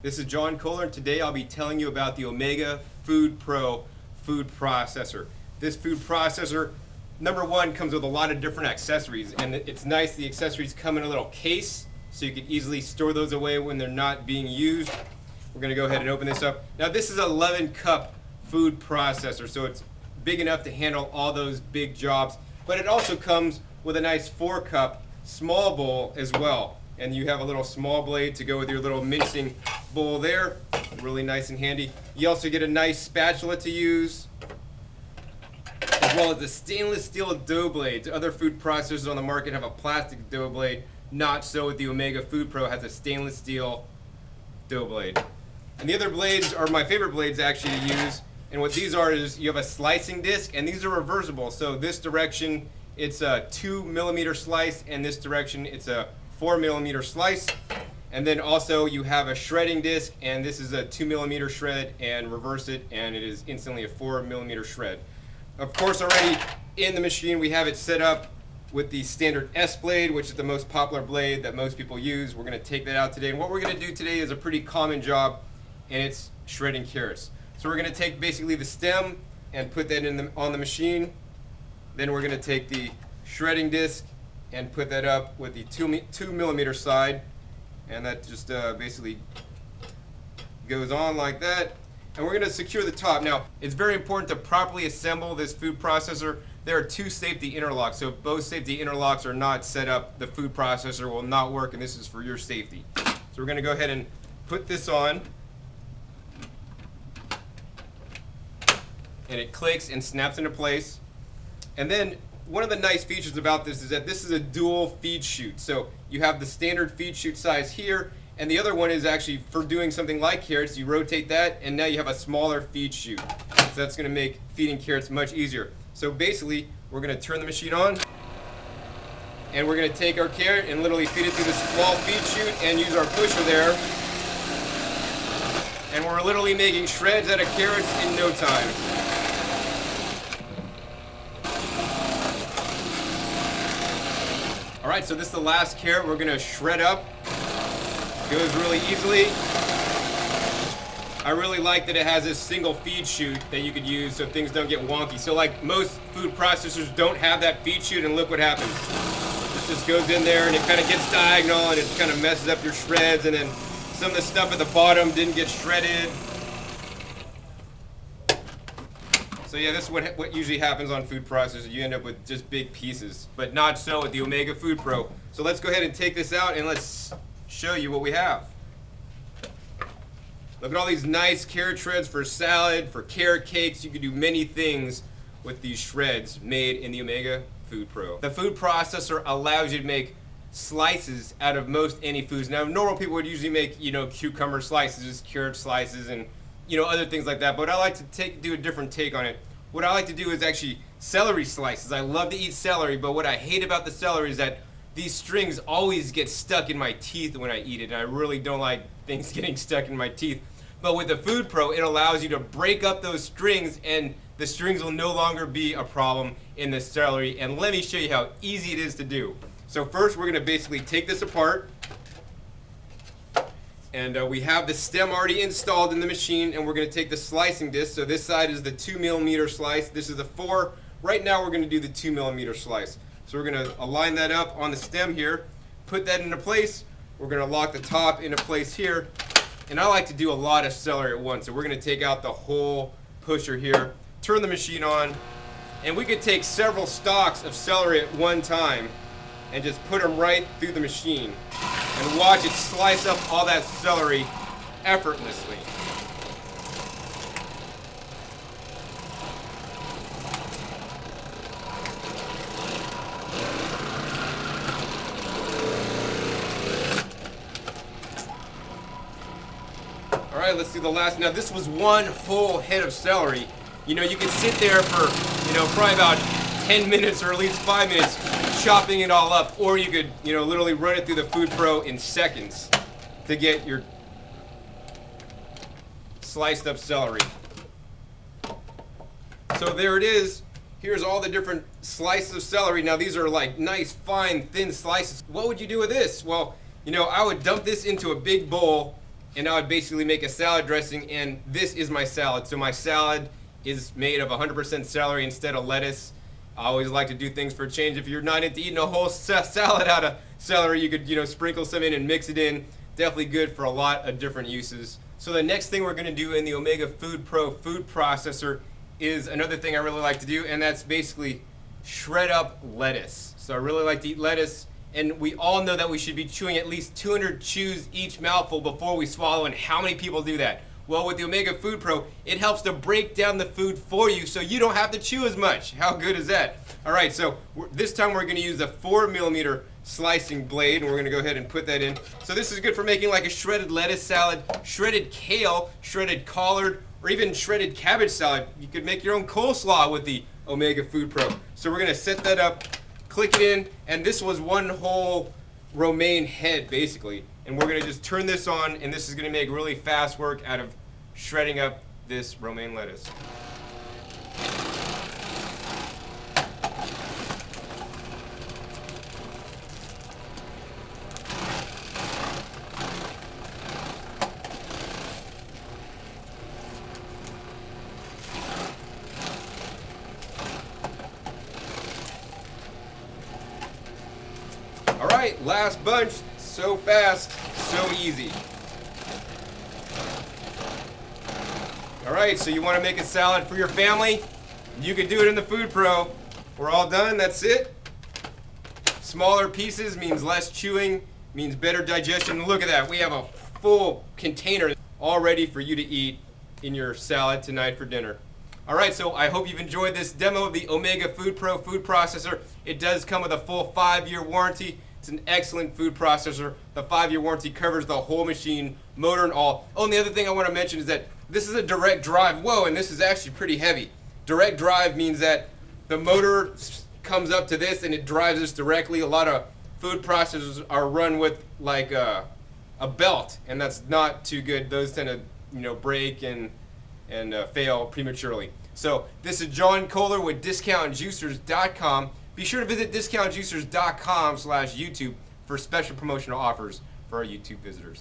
This is John Kohler, and today I'll be telling you about the Omega FoodPro food processor. This food processor, number one, comes with a lot of different accessories, and it's nice the accessories come in a little case so you can easily store those away when they're not being used. We're going to go ahead and open this up. Now this is an 11 cup food processor, so it's big enough to handle all those big jobs, but it also comes with a nice 4 cup small bowl as well. And you have a little small blade to go with your little mincing bowl there. Really nice and handy. You also get a nice spatula to use, as well as a stainless steel dough blade. Other food processors on the market have a plastic dough blade. Not so with the Omega FoodPro, has a stainless steel dough blade. And the other blades are my favorite blades actually to use. And what these are is you have a slicing disc, and these are reversible. So this direction it's a 2mm slice, and this direction it's a 4mm slice. And then also you have a shredding disc, and this is a 2mm shred, and reverse it and it is instantly a 4mm shred. Of course, already in the machine we have it set up with the standard S blade, which is the most popular blade that most people use. We're going to take that out today, and what we're going to do today is a pretty common job, and it's shredding carrots. So we're going to take basically the stem and put that on the machine. Then we're going to take the shredding disc and put that up with the 2mm side, and that just basically goes on like that. And we're going to secure the top. Now, it's very important to properly assemble this food processor. There are 2 safety interlocks, so if both safety interlocks are not set up, the food processor will not work, and this is for your safety. So we're going to go ahead and put this on, and it clicks and snaps into place. And then one of the nice features about this is that this is a dual feed chute. So you have the standard feed chute size here, and the other one is actually for doing something like carrots. You rotate that, and now you have a smaller feed chute. So that's going to make feeding carrots much easier. So basically, we're going to turn the machine on, and we're going to take our carrot and literally feed it through this small feed chute and use our pusher there. And we're literally making shreds out of carrots in no time. Alright, so this is the last carrot we're going to shred up. Goes really easily. I really like that it has this single feed chute that you could use so things don't get wonky. So like most food processors don't have that feed chute, and look what happens. This just goes in there and it kind of gets diagonal and it kind of messes up your shreds, and then some of the stuff at the bottom didn't get shredded. So yeah, this is what usually happens on food processors. You end up with just big pieces, but not so with the Omega FoodPro. So let's go ahead and take this out and let's show you what we have. Look at all these nice carrot shreds for salad, for carrot cakes. You can do many things with these shreds made in the Omega FoodPro. The food processor allows you to make slices out of most any foods. Now, normal people would usually make, cucumber slices, carrot slices, and other things like that, but I like to do a different take on it. What I like to do is actually celery slices. I love to eat celery, but what I hate about the celery is that these strings always get stuck in my teeth when I eat it, and I really don't like things getting stuck in my teeth. But with the FoodPro, it allows you to break up those strings, and the strings will no longer be a problem in the celery. And let me show you how easy it is to do. So first, we're going to basically take this apart. And we have the stem already installed in the machine, and we're going to take the slicing disc. So this side is the 2mm slice. This is the 4. Right now we're going to do the 2mm slice. So we're going to align that up on the stem here, put that into place. We're going to lock the top into place here. And I like to do a lot of celery at once. So we're going to take out the whole pusher here, turn the machine on, and we could take several stalks of celery at one time and just put them right through the machine. And watch it slice up all that celery effortlessly. Alright, let's do the last. Now this was one whole head of celery. You could sit there for, probably about 10 minutes or at least 5 minutes chopping it all up, or you could, literally run it through the FoodPro in seconds to get your sliced up celery. So there it is. Here's all the different slices of celery. Now these are like nice, fine, thin slices. What would you do with this? Well, I would dump this into a big bowl and I would basically make a salad dressing, and this is my salad. So my salad is made of 100% celery instead of lettuce. I always like to do things for a change. If you're not into eating a whole salad out of celery, you could, sprinkle some in and mix it in. Definitely good for a lot of different uses. So the next thing we're going to do in the Omega FoodPro food processor is another thing I really like to do, and that's basically shred up lettuce. So I really like to eat lettuce, and we all know that we should be chewing at least 200 chews each mouthful before we swallow, and how many people do that? Well, with the Omega FoodPro, it helps to break down the food for you so you don't have to chew as much. How good is that? All right, so this time we're going to use a 4mm slicing blade, and we're going to go ahead and put that in. So this is good for making like a shredded lettuce salad, shredded kale, shredded collard, or even shredded cabbage salad. You could make your own coleslaw with the Omega FoodPro. So we're going to set that up, click it in, and this was one whole romaine head basically. And we're going to just turn this on, and this is going to make really fast work out of shredding up this romaine lettuce. All right, last bunch. So fast, so easy. All right, so you want to make a salad for your family? You can do it in the FoodPro. We're all done, that's it. Smaller pieces means less chewing, means better digestion. Look at that, we have a full container all ready for you to eat in your salad tonight for dinner. All right, so I hope you've enjoyed this demo of the Omega FoodPro food processor. It does come with a full 5-year warranty. It's an excellent food processor. The 5-year warranty covers the whole machine, motor and all. Oh, and the other thing I want to mention is that this is a direct drive. Whoa, and this is actually pretty heavy. Direct drive means that the motor comes up to this and it drives this directly. A lot of food processors are run with like a belt, and that's not too good. Those tend to break and fail prematurely. So this is John Kohler with DiscountJuicers.com. Be sure to visit DiscountJuicers.com/YouTube for special promotional offers for our YouTube visitors.